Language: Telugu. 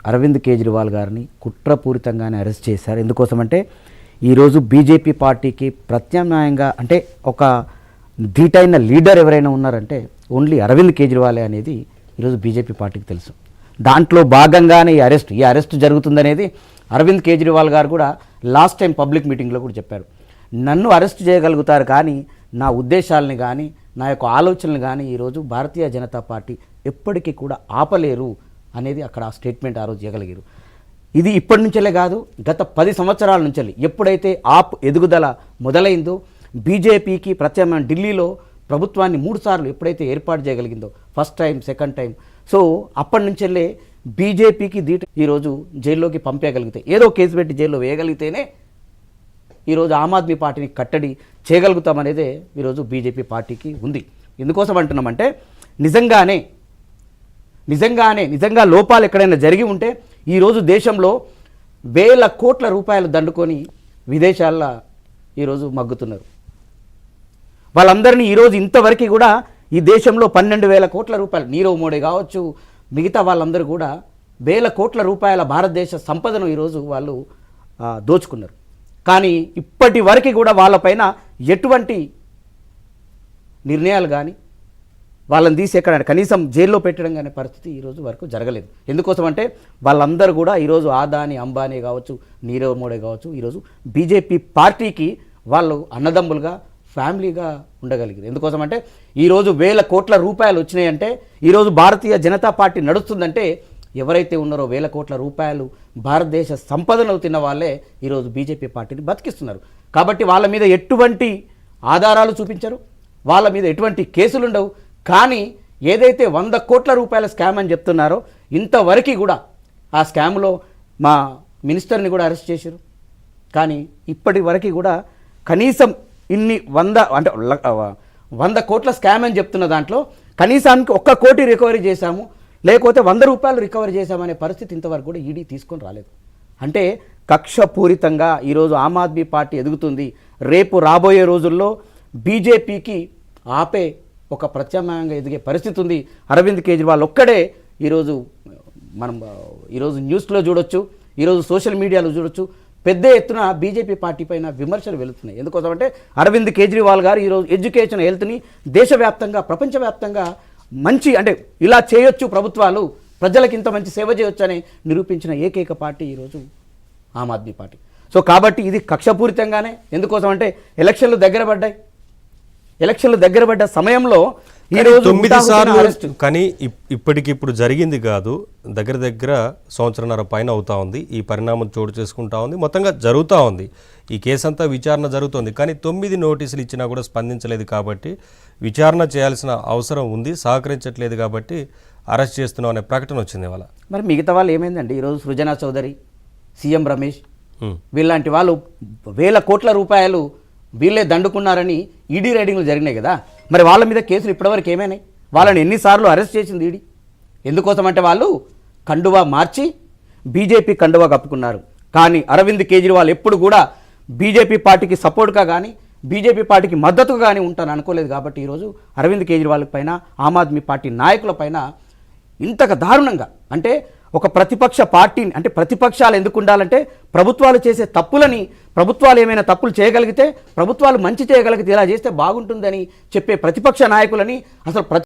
అరవింద్ కేజ్రీవాల్ గారిని కుట్రపూరితంగానే అరెస్ట్ చేశారు. ఎందుకోసమంటే ఈరోజు బీజేపీ పార్టీకి ప్రత్యామ్నాయంగా అంటే ఒక ధీటైన లీడర్ ఎవరైనా ఉన్నారంటే ఓన్లీ అరవింద్ కేజ్రీవాలే అనేది ఈరోజు బీజేపీ పార్టీకి తెలుసు. దాంట్లో భాగంగానే ఈ అరెస్ట్ జరుగుతుందనేది అరవింద్ కేజ్రీవాల్ గారు కూడా లాస్ట్ టైం పబ్లిక్ మీటింగ్లో కూడా చెప్పారు. నన్ను అరెస్ట్ చేయగలుగుతారు కానీ నా ఉద్దేశాలని కానీ నా యొక్క ఆలోచనలు కానీ ఈరోజు భారతీయ జనతా పార్టీ ఎప్పటికీ కూడా ఆపలేరు అనేది అక్కడ ఆ స్టేట్మెంట్ ఆ రోజు చేయగలిగారు. ఇది ఇప్పటి నుంచెలే కాదు, గత 10 సంవత్సరాల నుంచి ఎప్పుడైతే ఆప్ ఎదుగుదల మొదలైందో బీజేపీకి ప్రత్యామ్నాయం ఢిల్లీలో ప్రభుత్వాన్ని 3 సార్లు ఎప్పుడైతే ఏర్పాటు చేయగలిగిందో, first time, second time, so అప్పటి నుంచెల్లే బీజేపీకి ఈరోజు జైల్లోకి పంపేయగలిగితే, ఏదో కేసు పెట్టి జైల్లో వేయగలిగితేనే ఈరోజు ఆమ్ ఆద్మీ పార్టీని కట్టడి చేయగలుగుతామనేదే ఈరోజు బీజేపీ పార్టీకి ఉంది. ఎందుకోసం అంటున్నామంటే నిజంగా లోపాలు ఎక్కడైనా జరిగి ఉంటే ఈరోజు దేశంలో వేల కోట్ల రూపాయలు దండుకొని విదేశాల్లో ఈరోజు మగ్గుతున్నారు. వాళ్ళందరినీ ఈరోజు ఇంతవరకు కూడా ఈ దేశంలో 12,000 కోట్ల రూపాయలు, నీరవ్ మోడీ కావచ్చు, మిగతా వాళ్ళందరూ కూడా వేల కోట్ల రూపాయల భారతదేశ సంపదను ఈరోజు వాళ్ళు దోచుకున్నారు. కానీ ఇప్పటి వరకు కూడా వాళ్ళపైన ఎటువంటి నిర్ణయాలు కానీ వాళ్ళని తీసి ఎక్కడ కనీసం జైల్లో పెట్టడం కానీ పరిస్థితి ఈరోజు వరకు జరగలేదు. ఎందుకోసం అంటే వాళ్ళందరూ కూడా ఈరోజు ఆదాని, అంబానీ కావచ్చు, నీరవ్ మోడీ కావచ్చు, ఈరోజు బీజేపీ పార్టీకి వాళ్ళు అన్నదమ్ములుగా, ఫ్యామిలీగా ఉండగలిగారు. ఎందుకోసం అంటే ఈరోజు వేల కోట్ల రూపాయలు వచ్చినాయంటే, ఈరోజు భారతీయ జనతా పార్టీ నడుస్తుందంటే ఎవరైతే ఉన్నారో వేల కోట్ల రూపాయలు భారతదేశ సంపదను తిన్న వాళ్ళే ఈరోజు బీజేపీ పార్టీని బతికిస్తున్నారు. కాబట్టి వాళ్ళ మీద ఎటువంటి ఆధారాలు చూపించరు, వాళ్ళ మీద ఎటువంటి కేసులు ఉండవు. కానీ ఏదైతే 100 కోట్ల రూపాయల స్కామ్ అని చెప్తున్నారో, ఇంతవరకు కూడా ఆ స్కామ్లో మా మినిస్టర్ని కూడా అరెస్ట్ చేశారు. కానీ ఇప్పటి వరకు కూడా కనీసం ఇన్ని 100 కోట్ల స్కామ్ అని చెప్తున్న దాంట్లో కనీసానికి 1 కోటి రికవరీ చేశాము, లేకపోతే 100 రూపాయలు రికవరీ చేశామనే పరిస్థితి ఇంతవరకు కూడా ఈడీ తీసుకొని రాలేదు. అంటే కక్షపూరితంగా ఈరోజు ఆమ్ ఆద్మీ పార్టీ ఎదుగుతుంది. రేపు రాబోయే రోజుల్లో బీజేపీకి ఆపే ఒక ప్రత్యామ్నాయంగా ఎదిగే పరిస్థితి ఉంది. అరవింద్ కేజ్రీవాల్ ఒక్కడే ఈరోజు మనం ఈరోజు న్యూస్లో చూడొచ్చు, ఈరోజు సోషల్ మీడియాలో చూడొచ్చు, పెద్ద ఎత్తున బీజేపీ పార్టీ పైన విమర్శలు వెళుతున్నాయి. ఎందుకోసం అంటే అరవింద్ కేజ్రీవాల్ గారు ఈరోజు ఎడ్యుకేషన్, హెల్త్ని దేశవ్యాప్తంగా, ప్రపంచవ్యాప్తంగా మంచి అంటే ఇలా చేయొచ్చు ప్రభుత్వాలు, ప్రజలకు ఇంత మంచి సేవ చేయొచ్చు అని నిరూపించిన ఏకైక పార్టీ ఈరోజు ఆమ్ ఆద్మీ పార్టీ. సో కాబట్టి ఇది కక్షపూరితంగానే. ఎందుకోసం అంటే ఎలక్షన్లు దగ్గర పడ్డ సమయంలో ఈరోజు 9 సార్లు కానీ ఇప్పటికిప్పుడు జరిగింది కాదు, దగ్గర సంవత్సరన్నర పైన అవుతా ఉంది. ఈ పరిణామం చోటు చేసుకుంటా ఉంది, మొత్తంగా జరుగుతూ ఉంది. ఈ కేసు అంతా విచారణ జరుగుతుంది. కానీ 9 నోటీసులు ఇచ్చినా కూడా స్పందించలేదు కాబట్టి విచారణ చేయాల్సిన అవసరం ఉంది, సహకరించట్లేదు కాబట్టి అరెస్ట్ చేస్తున్నాం అనే ప్రకటన వచ్చింది ఇవాళ. మరి మిగతా వాళ్ళు ఏమైందండి? ఈరోజు సృజనా చౌదరి, సీఎం రమేష్, వీళ్ళంటి వాళ్ళు వేల కోట్ల రూపాయలు వీళ్ళే దండుకున్నారని ఈడీ రైడింగ్లు జరిగినాయి కదా. మరి వాళ్ళ మీద కేసులు ఇప్పటివరకు ఏమైనాయి? వాళ్ళని ఎన్నిసార్లు అరెస్ట్ చేసింది ఈడీ? ఎందుకోసం అంటే వాళ్ళు కండువా మార్చి బీజేపీ కండువా కప్పుకున్నారు. కానీ అరవింద్ కేజ్రీవాల్ ఎప్పుడు కూడా బీజేపీ పార్టీకి సపోర్ట్గా కానీ, బీజేపీ పార్టీకి మద్దతుగా కానీ ఉంటాను అనుకోలేదు. కాబట్టి ఈరోజు అరవింద్ కేజ్రీవాల్ పైన, ఆమ్ ఆద్మీ పార్టీ నాయకుల పైన ఇంతగా దారుణంగా, అంటే ఒక ప్రతిపక్ష పార్టీని, అంటే ప్రతిపక్షాలు ఎందుకు ఉండాలంటే ప్రభుత్వాలు చేసే తప్పులని, ప్రభుత్వాలు ఏమైనా తప్పులు చేయగలిగితే, ప్రభుత్వాలు మంచి చేయగలిగితే ఇలా చేస్తే బాగుంటుందని చెప్పే ప్రతిపక్ష నాయకులని అసలు